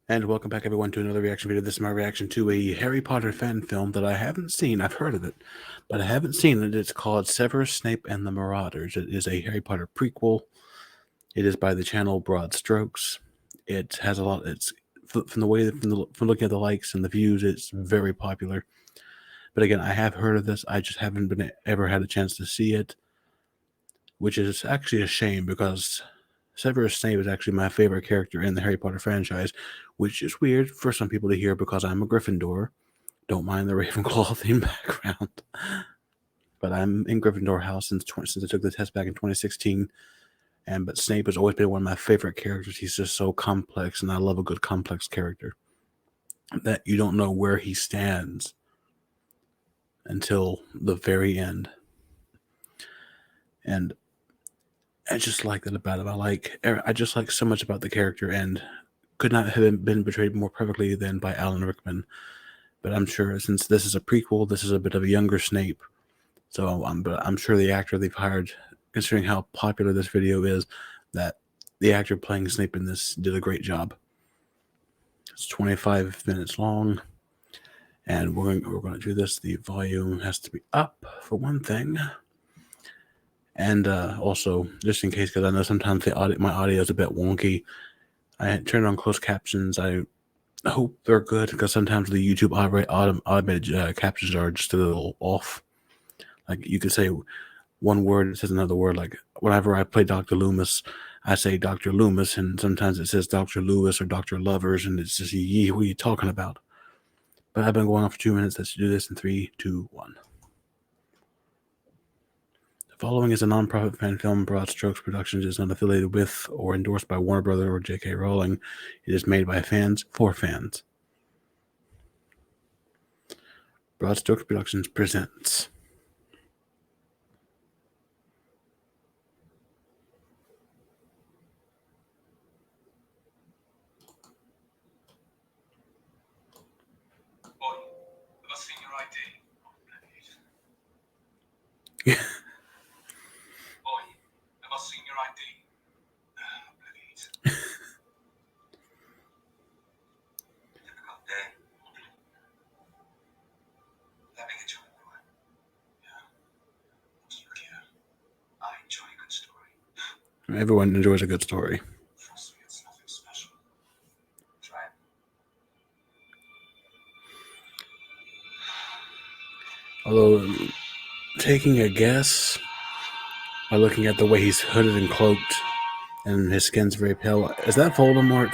And welcome back, everyone, to another reaction video. This is my reaction to a Harry Potter fan film that I haven't seen. I've heard of it, but I haven't seen it. It's called Severus, Snape, and the Marauders. It is a Harry Potter prequel. It is by the channel Broad Strokes. It has a lot. It's from the way from looking at the likes and the views, it's very popular. But again, I have heard of this. I just haven't ever had a chance to see it, which is actually a shame because Severus Snape is actually my favorite character in the Harry Potter franchise, which is weird for some people to hear because I'm a Gryffindor. Don't mind the Ravenclaw theme background. But I'm in Gryffindor house since I took the test back in 2016. But Snape has always been one of my favorite characters. He's just so complex, and I love a good complex character. That you don't know where he stands until the very end. And I just like that about him. I just like so much about the character, and could not have been portrayed more perfectly than by Alan Rickman. But I'm sure since this is a prequel, this is a bit of a younger Snape. So I'm sure the actor they've hired, considering how popular this video is, that the actor playing Snape in this did a great job. It's 25 minutes long, and we're going to do this. The volume has to be up for one thing, and also just in case, because I know sometimes my audio is a bit wonky, I turned on closed captions. I hope they're good because sometimes the YouTube automated captions are just a little off. Like you could say one word, it says another word. Like whenever I play Dr. Loomis, I say Dr. Loomis, and sometimes it says Dr. Lewis or Dr. Lovers, and it's just, yee, what are you talking about? But I've been going on for 2 minutes. Let's do this in 3, 2, 1. The following is a non-profit fan film. Broad Strokes Productions is not affiliated with or endorsed by Warner Brothers or J.K. Rowling. It is made by fans for fans. Broad Strokes Productions presents. Have I seen your ID? Boy, have I seen your ID? Difficult day. Having a job anyway. Yeah. Do you care? I enjoy a good story. Everyone enjoys a good story. Trust me, it's nothing special. Try it. Although, taking a guess by looking at the way he's hooded and cloaked and his skin's very pale, is that Voldemort?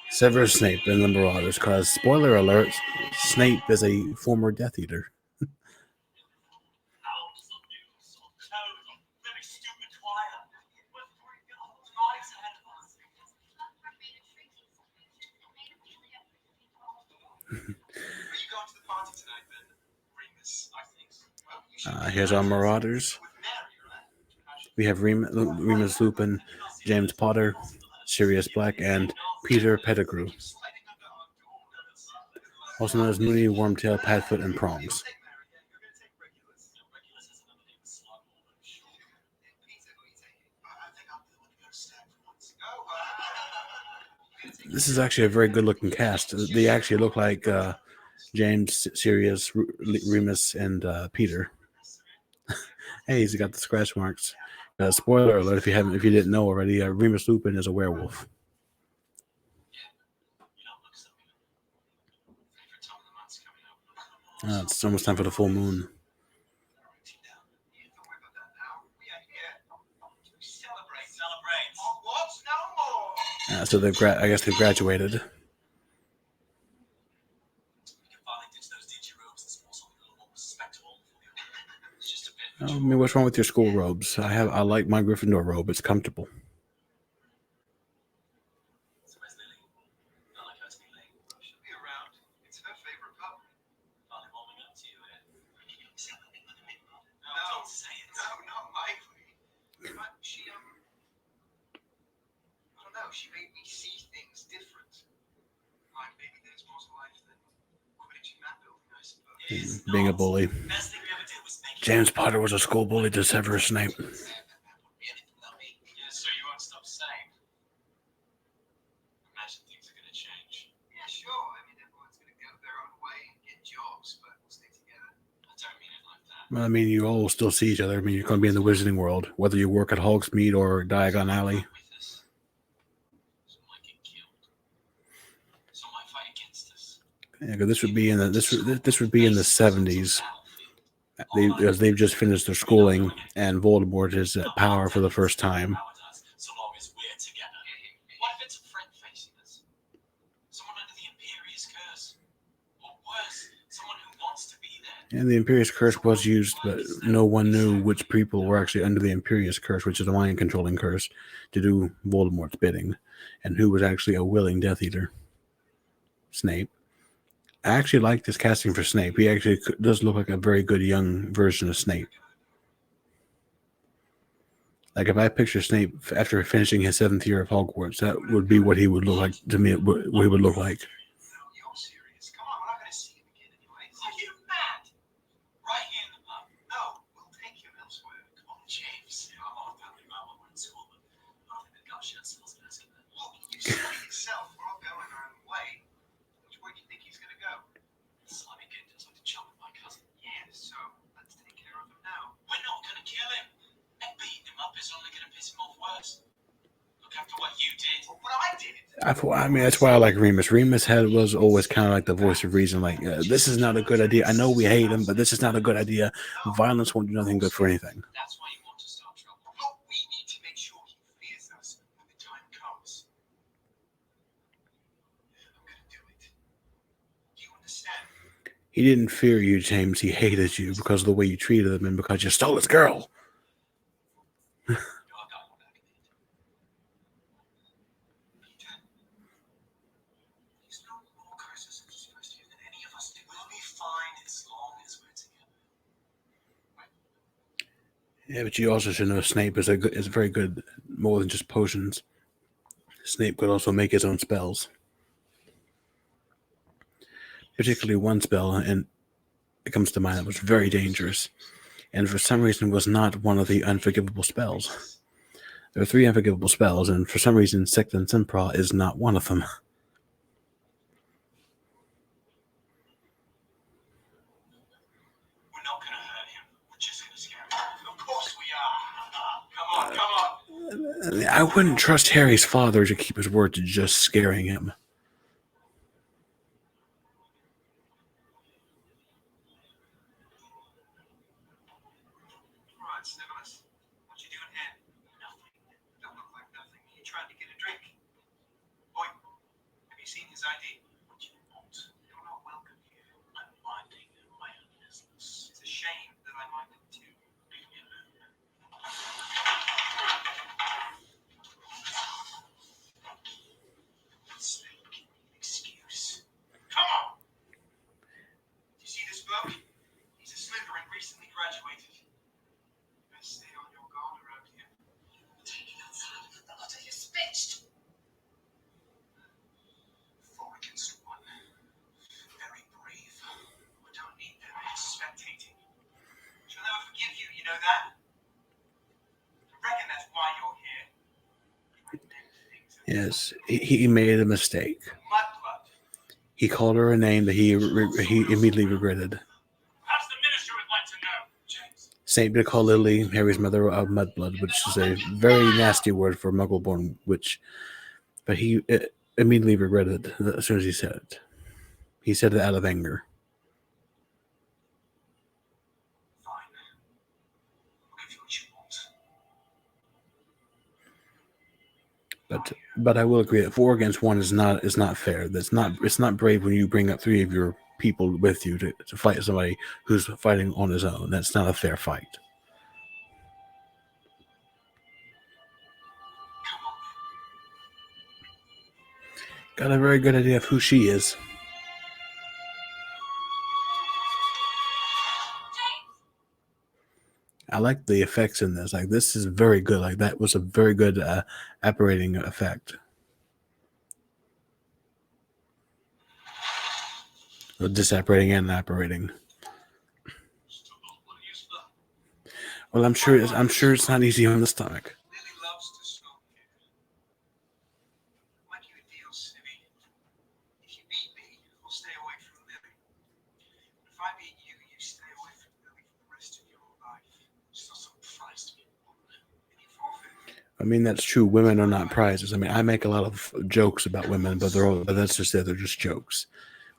Severus Snape in the Marauders, because, spoiler alert, Snape is a former Death Eater. Here's our Marauders. We have Remus Lupin, James Potter, Sirius Black, and Peter Pettigrew, also known as Moony, Wormtail, Padfoot, and Prongs. This is actually a very good-looking cast. They actually look like James, Sirius, Remus, and Peter. Hey, he's got the scratch marks. Spoiler alert: if you didn't know already, Remus Lupin is a werewolf. It's almost time for the full moon. So I guess they've graduated. I mean, what's wrong with your school robes? I like my Gryffindor robe. It's comfortable. She made me see things different. Like maybe there's more to life than Quidditch and map building, I suppose. Being a bully. James Potter was a school bully to Severus Snape. Yeah, so you won't stop saying. imagine things are gonna change. Yeah, sure. I mean, everyone's gonna go their own way and get jobs, but we'll stay together. I don't mean it like that. Well, I mean, you all still see each other. I mean, you're going to be in the Wizarding World, whether you work at Hogsmeade or Diagon Alley. With us. Some might get killed. Some might fight against us. Yeah, 'cause this would be in the this would be in the 70s. As they've just finished their schooling, and Voldemort is at power for the first time. So long as we're together. What if it's a friend facing us? Someone under the Imperious Curse? Or worse, someone who wants to be there. And the Imperious Curse was used, but no one knew which people were actually under the Imperious Curse, which is a mind-controlling curse, to do Voldemort's bidding, and who was actually a willing Death Eater. Snape. I actually like this casting for Snape. He actually does look like a very good young version of Snape. Like, if I picture Snape after finishing his 7th year of Hogwarts, that would be what he would look like to me. What he would look like. No, you're serious. Come on, we're not going to see him again anyway. Are you mad? Right here in the pub. No, we'll take him elsewhere. Come on, James. Yeah, I'm on a family man when we're in school, but I don't think they've got shit skills in this. Look, you said it yourself. We're all going our own way. Which way do you think he's going to go? Slimy kid just like to chop with my cousin. Yeah, so let's take care of him now. We're not going to kill him. And beating him up is only going to piss him off worse. Look, after what you did. What I did. I mean, that's why I like Remus. Remus was always kind of like the voice of reason. Like, this is not a good idea. I know we hate him, but this is not a good idea. Violence won't do nothing good for anything. That's why you want to start trouble. But we need to make sure he fears us when the time comes. I'm going to do it. Do you understand? He didn't fear you, James. He hated you because of the way you treated him and because you stole his girl. You're not going back. Peter, he's no more curses and supposed to you than any of us do. We'll be fine as long as we're together. Yeah, but you also should know Snape is very good, more than just potions. Snape could also make his own spells. Particularly one spell, and it comes to mind that was very dangerous, and for some reason was not one of the unforgivable spells. There are 3 unforgivable spells, and for some reason Sect and Simpra is not one of them. We're not going to hurt him. We're just going to scare him. Of course we are. Come on. I wouldn't trust Harry's father to keep his word to just scaring him. All right, Severus. What you doing here? Nothing. Don't look like nothing. You trying to get a drink? Boy, have you seen his ID? What do you want? You're not welcome here. I'm minding my own business. It's a shame that I mind it too. Leave me alone. Snake, excuse. Come on! Do you see this book? He's a Slytherin, recently graduated. Stay on your guard around here. Take it outside. The lot of you spitched. 4 against 1. Very brave. We don't need them spectating. She'll never forgive you, you know that? I reckon that's why you're here. Yes, he made a mistake. Mudblood. He called her a name that he immediately regretted. Perhaps the minister would like to know. James. Snape did call Lily, Harry's mother, a mudblood, which is a very nasty word for a muggle-born witch. But he immediately regretted it as soon as he said it. He said it out of anger. Fine. I'll give you what you want. But I will agree that 4 against 1 is not fair. It's not brave when you bring up 3 of your people with you to fight somebody who's fighting on his own. That's not a fair fight. Come on. Got a very good idea of who she is. I like the effects in this. Like, this is very good. Like, that was a very good apparating effect. Well, disapparating and apparating. Still not what it used for. Well, I'm sure it's not easy on the stomach. Lily loves to smoke here. Make you a deal, Snip. stay away from Lily. If I meet you, you stay away from Lily for the rest of your life. She's not some prize to be won. And you forfeit. I mean, that's true. Women are not prizes. I mean, I make a lot of jokes about women, but that's just it. They're just jokes.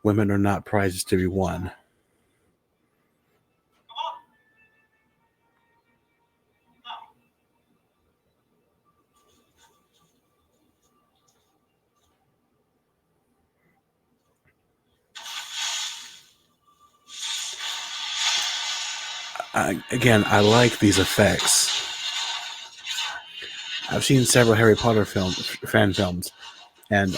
Women are not prizes to be won. Come on. No. Again, I like these effects. I've seen several Harry Potter fan films, and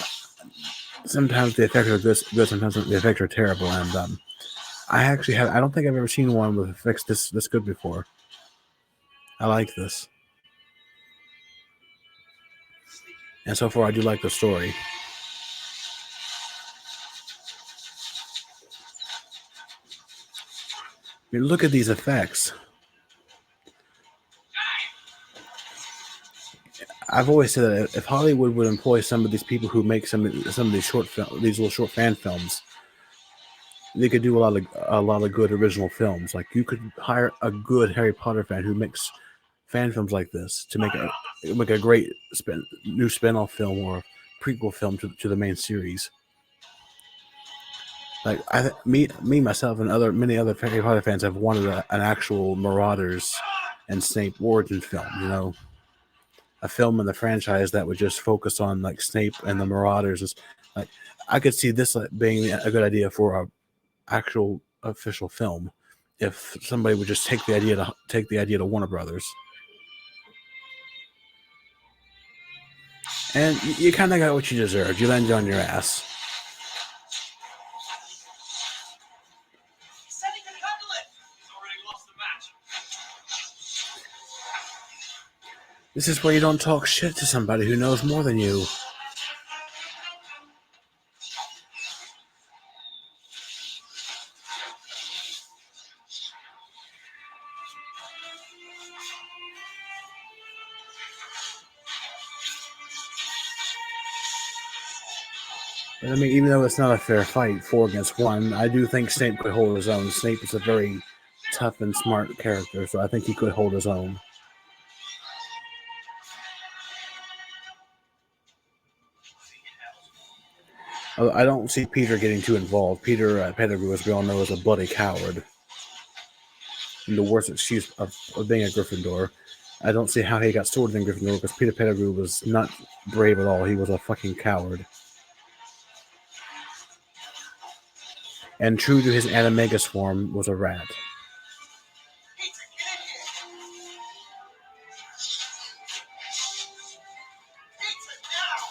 sometimes the effects are good, sometimes the effects are terrible. And I don't think I've ever seen one with effects this good before. I like this, and so far I do like the story. I mean, look at these effects. I've always said that if Hollywood would employ some of these people who make some of these these little short fan films, they could do a lot of good original films. Like you could hire a good Harry Potter fan who makes fan films like this to make a great new spin-off film or prequel film to the main series. Like me myself and many other Harry Potter fans have wanted an actual Marauders and Snape origin film. You know, a film in the franchise that would just focus on like Snape and the Marauders. Like I could see this being a good idea for a actual official film if somebody would just take the idea to Warner Brothers. And you kind of got what you deserved. You landed on your ass. He said he could handle it. He's already lost the match. This is where you don't talk shit to somebody who knows more than you. But I mean, even though it's not a fair fight, 4 against 1, I do think Snape could hold his own. Snape is a very tough and smart character, so I think he could hold his own. I don't see Peter getting too involved. Peter Pettigrew, as we all know, is a bloody coward. And the worst excuse of being a Gryffindor. I don't see how he got sorted in Gryffindor because Peter Pettigrew was not brave at all. He was a fucking coward. And true to his animagus form, was a rat. Peter, get in here. Peter, now.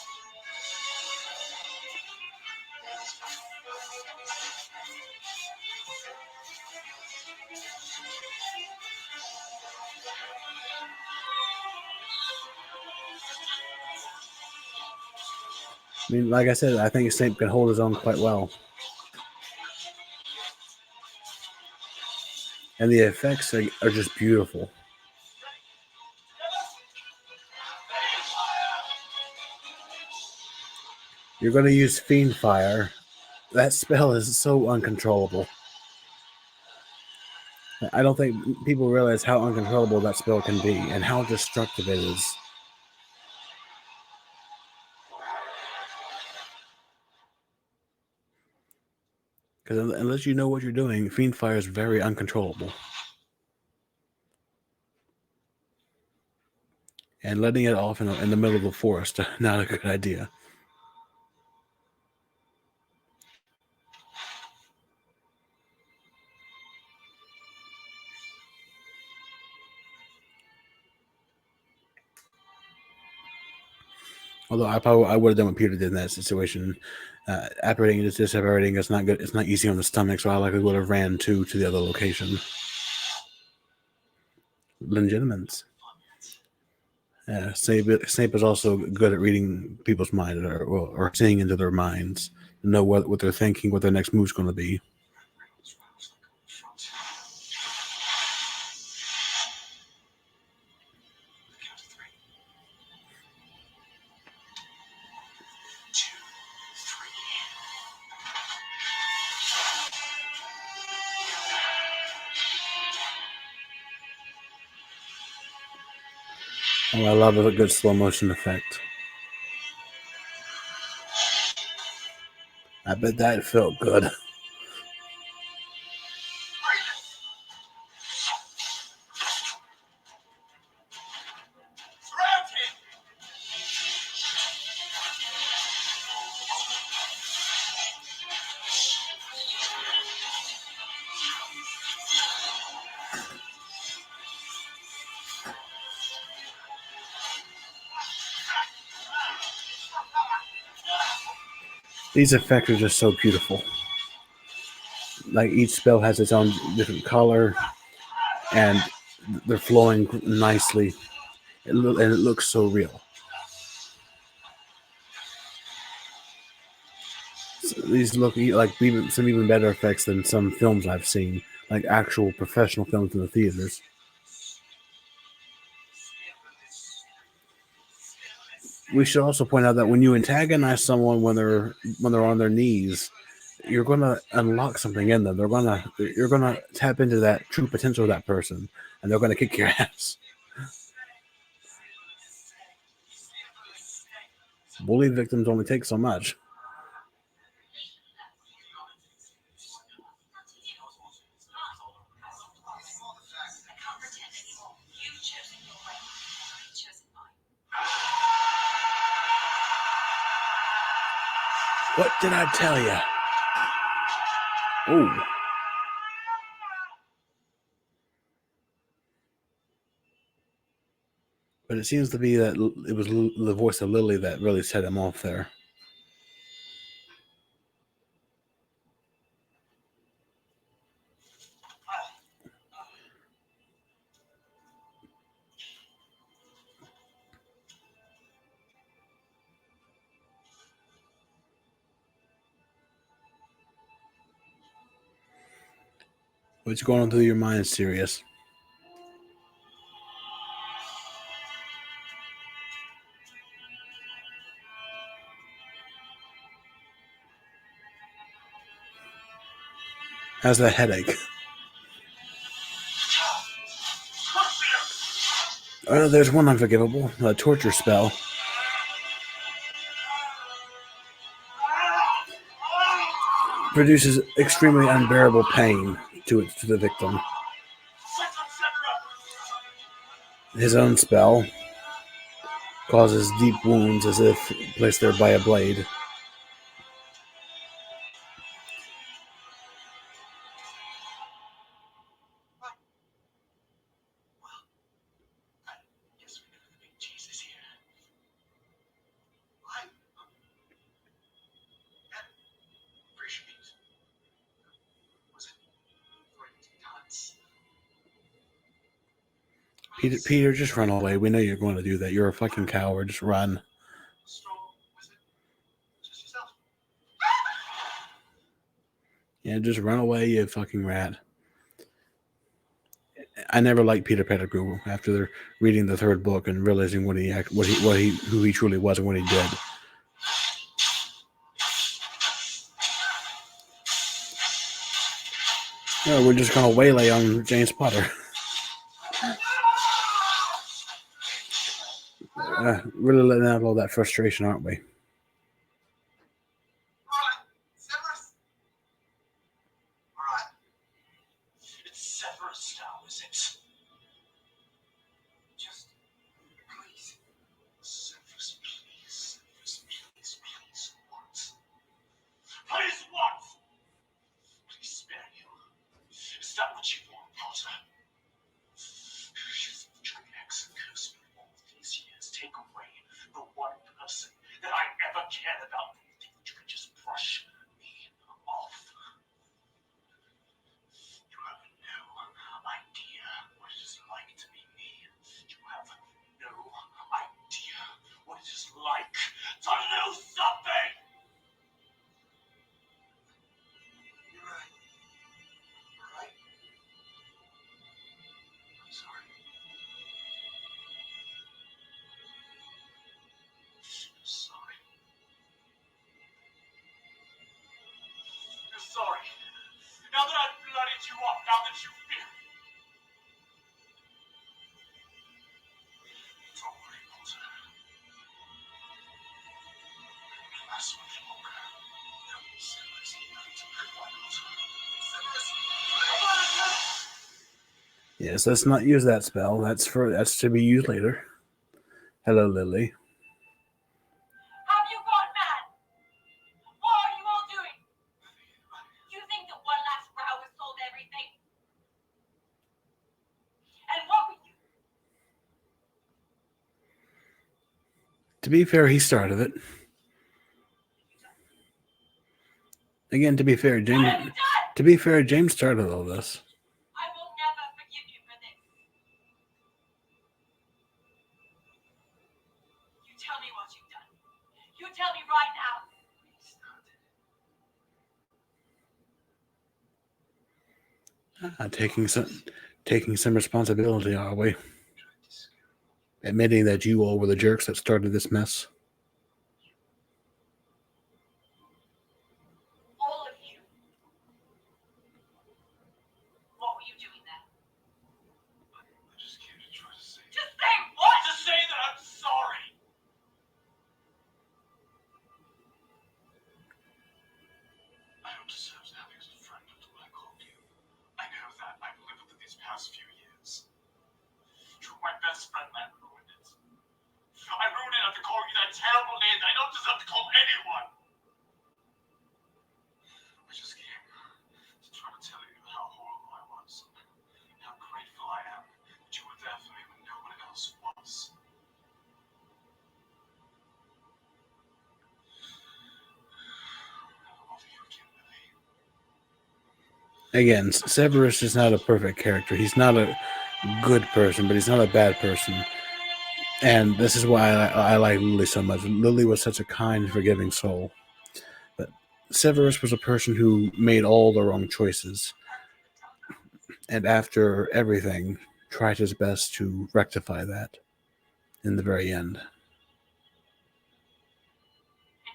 I mean, like I said, I think Snape can hold his own quite well. And the effects are just beautiful. You're going to use Fiend Fire. That spell is so uncontrollable. I don't think people realize how uncontrollable that spell can be and how destructive it is. Because unless you know what you're doing, Fiend Fire is very uncontrollable. And letting it off in the middle of the forest, not a good idea. Although I would have done what Peter did in that situation. Apparating is disapparating. It's not good. It's not easy on the stomach, so I likely would have ran to the other location. Legitimate. Snape is also good at reading people's minds or seeing into their minds to know what they're thinking, what their next move's going to be. Oh, I love a good slow motion effect. I bet that felt good. Grab him! These effects are just so beautiful. Like each spell has its own different color, and they're flowing nicely, and it looks so real. So these look like even better effects than some films I've seen, like actual professional films in the theaters. We should also point out that when you antagonize someone when they're on their knees, you're gonna unlock something in them. You're gonna tap into that true potential of that person, and they're gonna kick your ass. Bully victims only take so much. What did I tell you? Oh. But it seems to be that it was the voice of Lily that really set him off there. What's going on through your mind, Sirius? How's that headache? Oh, there's one unforgivable, a torture spell. Produces extremely unbearable pain to the victim. His own spell causes deep wounds as if placed there by a blade. Peter, just run away. We know you're going to do that. You're a fucking coward. Just run. Yeah, just run away, you fucking rat. I never liked Peter Pettigrew after reading the third book and realizing who he truly was and what he did. No, we're just gonna waylay on James Potter. Really letting out all that frustration, aren't we? Severus? Alright. It's Severus now, is it? Just, please. Severus, please. Severus, please, please. What? Please, what? Please spare you. Is that what you want, Potter? Just try to curse me all these years. Take away the one person that I ever cared about. You think that you can just brush me off? You have no idea what it is like to be me. You have no idea what it is like to lose something. You're right. You're right. I'm sorry. Yes, let's not use that spell. That's to be used later. Hello, Lily. Have you gone mad? What are you all doing? You think that one last row has solved everything? And what were you? To be fair, he started it. Again, to be fair, James. What have you done? To be fair, James started all this. I will never forgive you for this. You tell me what you've done. You tell me right now. Taking some responsibility, are we? Admitting that you all were the jerks that started this mess. All of you. What were you doing there? I just came to try to say. Just say what? To say that I'm sorry. I don't deserve to have you as a friend until I called you. I know that. I've lived with it these past few years. You're my best friend, and I ruined it. I ruined it after calling you that terrible name that I don't deserve to call anyone. I just came to try to tell you how horrible I was, and how grateful I am that you were there for me when no one else was. I love you again, Lily. Again, Severus is not a perfect character. He's not a good person, but he's not a bad person. And this is why I like Lily so much. Lily was such a kind, forgiving soul. But Severus was a person who made all the wrong choices. And after everything, tried his best to rectify that in the very end. And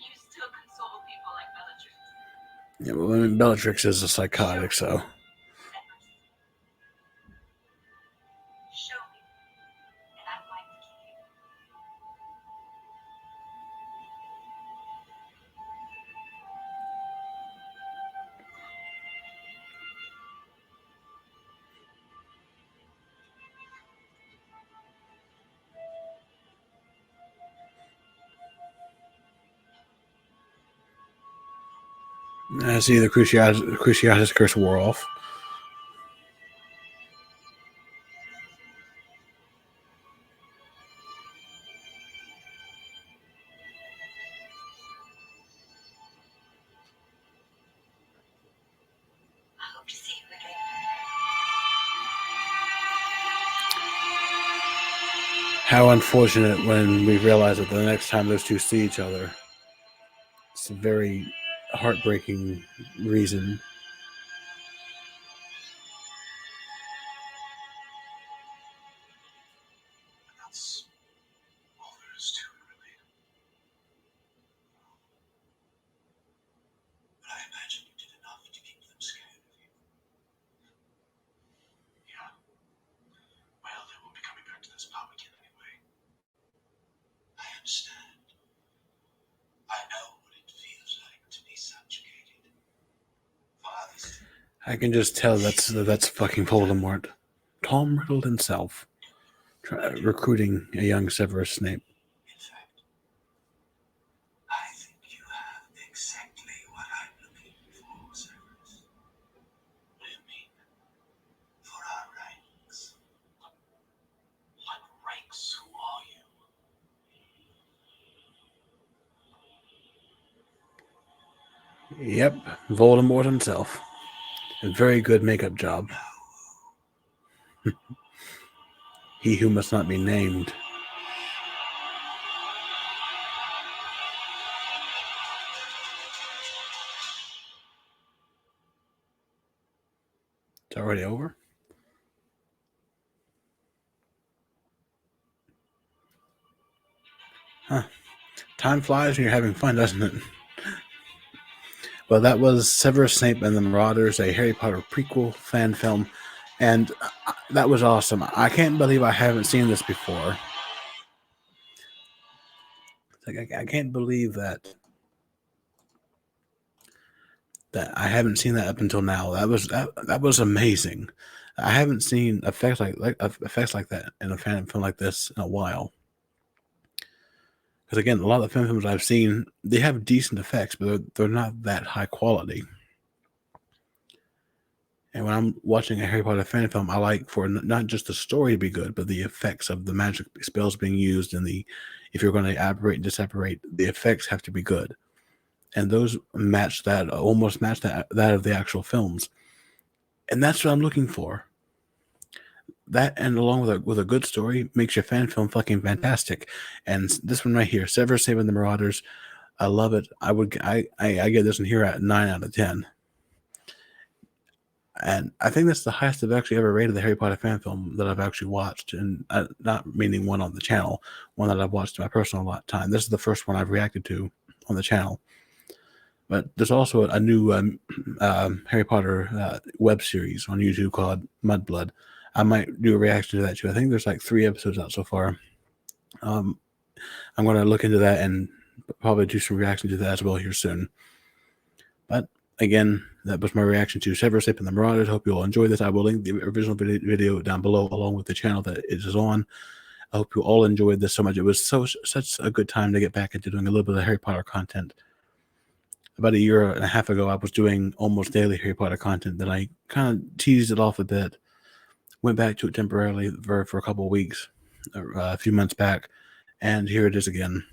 you still console people like Bellatrix. Yeah, well, I mean, Bellatrix is a psychotic, so. Severus. Show me. And I'd like to keep you. I see the Cruciatus curse wore off. I hope to see you again. How unfortunate when we realize that the next time those two see each other. It's a very heartbreaking reason. That's all there is to it, really. But I imagine you did enough to keep them scared of you. Yeah. Well, they won't be coming back to this pub again anyway. I understand. I know what it feels like to be subjugated. Fathers. I can just tell that's fucking Voldemort. Tom Riddle himself, recruiting a young Severus Snape. In fact, I think you have exactly what I'm looking for, Severus. What do you mean? For our ranks. What ranks? Who are you? Yep, Voldemort himself. A very good makeup job. He who must not be named. It's already over? Huh. Time flies when you're having fun, doesn't it? Well, that was Severus Snape and the Marauders, a Harry Potter prequel fan film, and that was awesome. I can't believe I haven't seen this before. Like, I can't believe that I haven't seen that up until now. That was amazing. I haven't seen effects like that in a fan film like this in a while. Because again, a lot of the fan films I've seen, they have decent effects, but they're not that high quality. And when I'm watching a Harry Potter fan film, I like for not just the story to be good, but the effects of the magic spells being used and if you're going to apparate and disapparate, the effects have to be good. And those match that, almost match that of the actual films. And that's what I'm looking for. That, and along with a good story, makes your fan film fucking fantastic. And this one right here, Severus saving the Marauders, I love it. I get this one here at 9 out of 10. And I think that's the highest I've actually ever rated the Harry Potter fan film that I've actually watched, and not meaning one on the channel, one that I've watched in my personal time. This is the first one I've reacted to on the channel. But there's also a new Harry Potter web series on YouTube called Mudblood. I might do a reaction to that too. I think there's like 3 episodes out so far. I'm going to look into that and probably do some reaction to that as well here soon. But again, that was my reaction to Severus Snape and the Marauders. Hope you all enjoyed this. I will link the original video down below along with the channel that it is on. I hope you all enjoyed this so much. It was such a good time to get back into doing a little bit of Harry Potter content. About a year and a half ago, I was doing almost daily Harry Potter content. Then I kind of teased it off a bit. Went back to it temporarily for a couple of weeks, a few months back, and here it is again.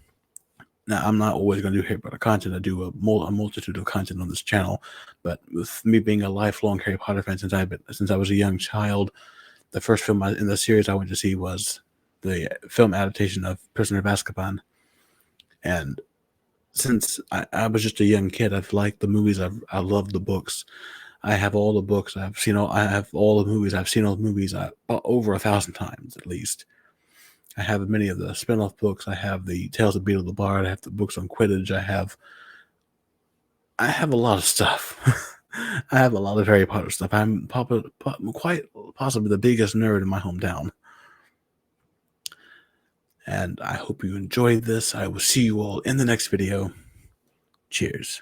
Now, I'm not always going to do Harry Potter content. I do a multitude of content on this channel, but with me being a lifelong Harry Potter fan since I was a young child, the first film in the series I went to see was the film adaptation of Prisoner of Azkaban. And since I was just a young kid, I've liked the movies. I loved the books. I have all the books. I have all the movies. I've seen all the movies over 1,000 times at least. I have many of the spin-off books. I have the Tales of Beetle the Bard. I have the books on Quidditch. I have a lot of stuff. I have a lot of Harry Potter stuff. I'm quite possibly the biggest nerd in my hometown. And I hope you enjoyed this. I will see you all in the next video. Cheers.